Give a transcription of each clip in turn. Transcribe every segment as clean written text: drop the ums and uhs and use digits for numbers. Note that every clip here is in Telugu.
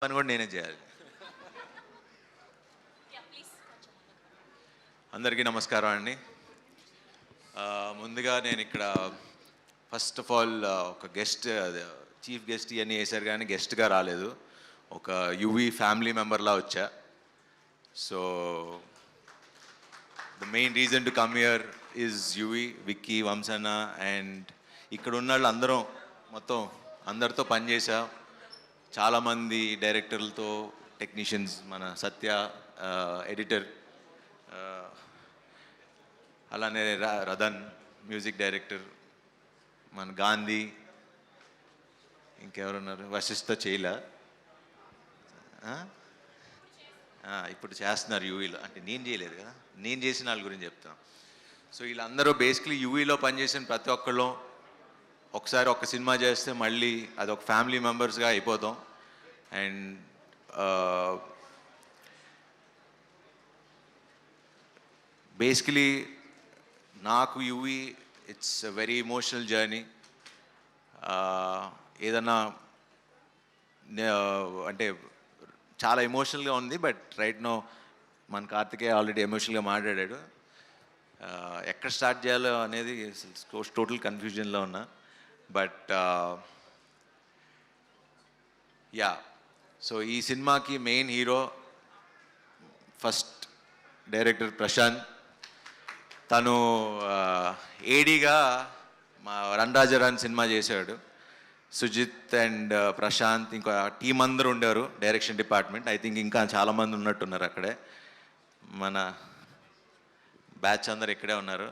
పని కూడా నేనే చేయాలి. అందరికీ నమస్కారం అండి. ముందుగా నేను ఇక్కడ ఫస్ట్ ఆఫ్ ఆల్ ఒక గెస్ట్, చీఫ్ గెస్ట్ ఇవన్నీ వేశారు కానీ గెస్ట్గా రాలేదు. ఒక యువి ఫ్యామిలీ మెంబర్లా వచ్చా. So the main reason to come here is Yuvi, Vicky, వంశన్న అండ్ ఇక్కడ ఉన్న వాళ్ళు అందరం మొత్తం అందరితో పనిచేసా. చాలామంది డైరెక్టర్లతో, టెక్నీషియన్స్, మన సత్య ఎడిటర్, అలానే రదన్ మ్యూజిక్ డైరెక్టర్, మన గాంధీ, ఇంకెవరున్నారు, వశిష్ఠ చేయలా ఇప్పుడు చేస్తున్నారు యూవీలో. అంటే నేను చేయలేదు కదా, నేను చేసిన వాళ్ళ గురించి చెప్తాను. సో వీళ్ళందరూ బేసిక్లీ యూవీలో పనిచేసిన ప్రతి ఒక్కళ్ళు ఒకసారి ఒక సినిమా చేస్తే మళ్ళీ అది ఒక ఫ్యామిలీ మెంబర్స్గా అయిపోతాం. అండ్ బేసికలీ నాకు UV it's a very emotional journey. ఏదన్నా అంటే చాలా ఎమోషనల్గా ఉంది. బట్ రైట్ నో మన కార్తికేయ ఆల్రెడీ ఎమోషనల్గా మాట్లాడాడు. ఎక్కడ స్టార్ట్ చేయాలో అనేది టోటల్ కన్ఫ్యూజన్లో ఉన్నా. బట్ యా, సో ఈ సినిమాకి main hero first director Prashanth. తను ఏడీగా మా రణరాజరాన్ సినిమా చేశాడు. సుజిత్ అండ్ ప్రశాంత్ ఇంకా టీం అందరూ ఉండేవారు డైరెక్షన్ డిపార్ట్మెంట్. ఐ థింక్ ఇంకా చాలామంది ఉన్నట్టున్నారు అక్కడే. మన బ్యాచ్ అందరు ఇక్కడే ఉన్నారు.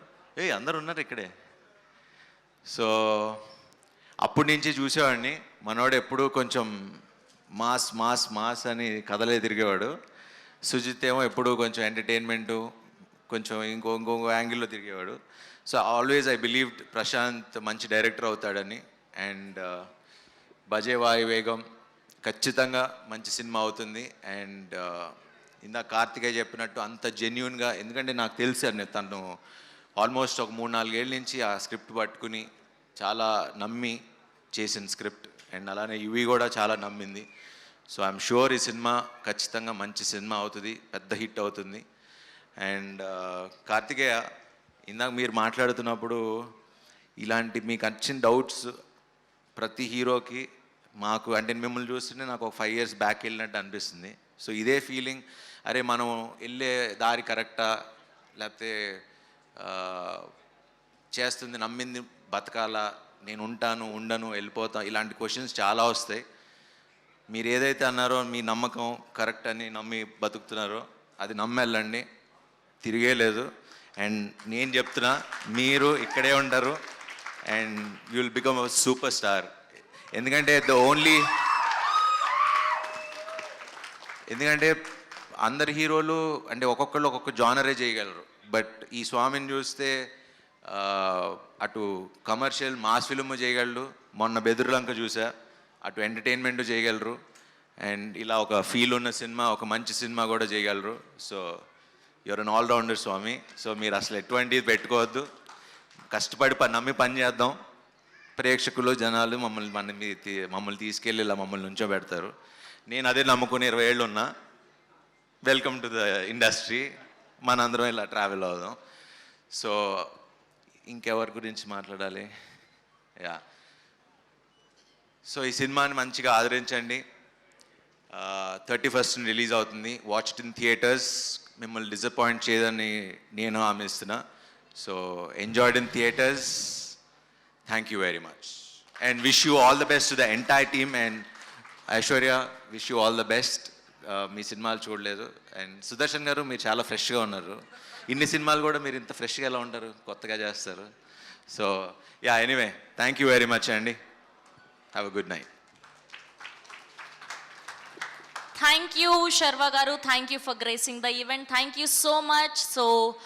అందరు ఉన్నారు ఇక్కడే. సో అప్పటి నుంచి చూసేవాడిని. మనోడు ఎప్పుడూ కొంచెం మాస్ మాస్ మాస్ అని కథలే తిరిగేవాడు. సుజిత్ ఏమో ఎప్పుడూ కొంచెం ఎంటర్టైన్మెంటు, కొంచెం ఇంకో యాంగిల్లో తిరిగేవాడు. So always I believed Prashanth మంచి డైరెక్టర్ అవుతాడని. అండ్ బజే వాయువేగం ఖచ్చితంగా మంచి సినిమా అవుతుంది. అండ్ ఇందాక కార్తికేయ చెప్పినట్టు అంత జెన్యున్గా, ఎందుకంటే నాకు తెలుసు తను ఆల్మోస్ట్ ఒక 3-4 ఏళ్ళ నుంచి ఆ స్క్రిప్ట్ పట్టుకుని చాలా నమ్మి చేసిన స్క్రిప్ట్. అండ్ అలానే యువి కూడా చాలా నమ్మింది. సో ఐఎమ్ షూర్ ఈ సినిమా ఖచ్చితంగా మంచి సినిమా అవుతుంది, పెద్ద హిట్ అవుతుంది. అండ్ కార్తికేయ, ఇందాక మీరు మాట్లాడుతున్నప్పుడు ఇలాంటి మీకు వచ్చిన డౌట్స్ ప్రతి హీరోకి, మాకు అంటే మిమ్మల్ని చూస్తుంటే నాకు ఒక 5 years బ్యాక్ వెళ్ళినట్టు అనిపిస్తుంది. సో ఇదే ఫీలింగ్, అరే మనం వెళ్ళే దారి కరెక్టా, లేకపోతే చేస్తుంది నమ్మింది బతకాలా, నేను ఉంటాను ఉండను వెళ్ళిపోతా, ఇలాంటి క్వశ్చన్స్ చాలా వస్తాయి. మీరు ఏదైతే అన్నారో మీ నమ్మకం కరెక్ట్ అని నమ్మి బతుకుతున్నారో అది నమ్మెళ్ళండి, తిరిగే లేదు. అండ్ నేను చెప్తున్నా, మీరు ఇక్కడే ఉంటారు and you will become a super star. ఎందుకంటే ఎందుకంటే అందరు హీరోలు అంటే ఒక్కొక్కళ్ళు ఒక్కొక్క జానరే చేయగలరు. బట్ ఈ స్వామిని చూస్తే అటు కమర్షియల్ మాస్ ఫిల్మ్ చేయగలరు, మొన్న బెదురులంక చూసా, అటు ఎంటర్టైన్మెంట్ చేయగలరు, అండ్ ఇలా ఒక ఫీల్ ఉన్న సినిమా, ఒక మంచి సినిమా కూడా చేయగలరు. So your an allrounder Swamy. So మీరు అసలు ఎటువంటిది పెట్టుకోవద్దు, కష్టపడి నమ్మి పని చేద్దాం. ప్రేక్షకులు, జనాలు మమ్మల్ని తీసుకెళ్ళి ఇలా మమ్మల్ని నుంచోబెడతారు. నేను అదే నమ్ముకుని 20 ఏళ్ళు ఉన్నా. Welcome to the industry. మనందరం ఇలా ట్రావెల్ అవుదాం. సో ఇంకెవరి గురించి మాట్లాడాలి? యా, సో ఈ సినిమాని మంచిగా ఆదరించండి. 31st రిలీజ్ అవుతుంది. Watch it in theatres. మిమ్మల్ని డిసప్పాయింట్ చేయదని నేను హామీస్తున్నా. So enjoyed in theatres. Thank you very much and wish you all the best to the entire team. And Aishwarya, wish you all the best. మీ సినిమాలు చూడలేదు. అండ్ సుదర్శన్ గారు, మీరు చాలా ఫ్రెష్గా ఉన్నారు. ఇన్ని సినిమాలు కూడా మీరు ఇంత ఫ్రెష్గా ఎలా ఉంటారు, కొత్తగా చేస్తారు. So yeah, anyway thank you very much అండి. Have a good night. Thank you, Sharva Garu. Thank you for gracing the event. Thank you so much. So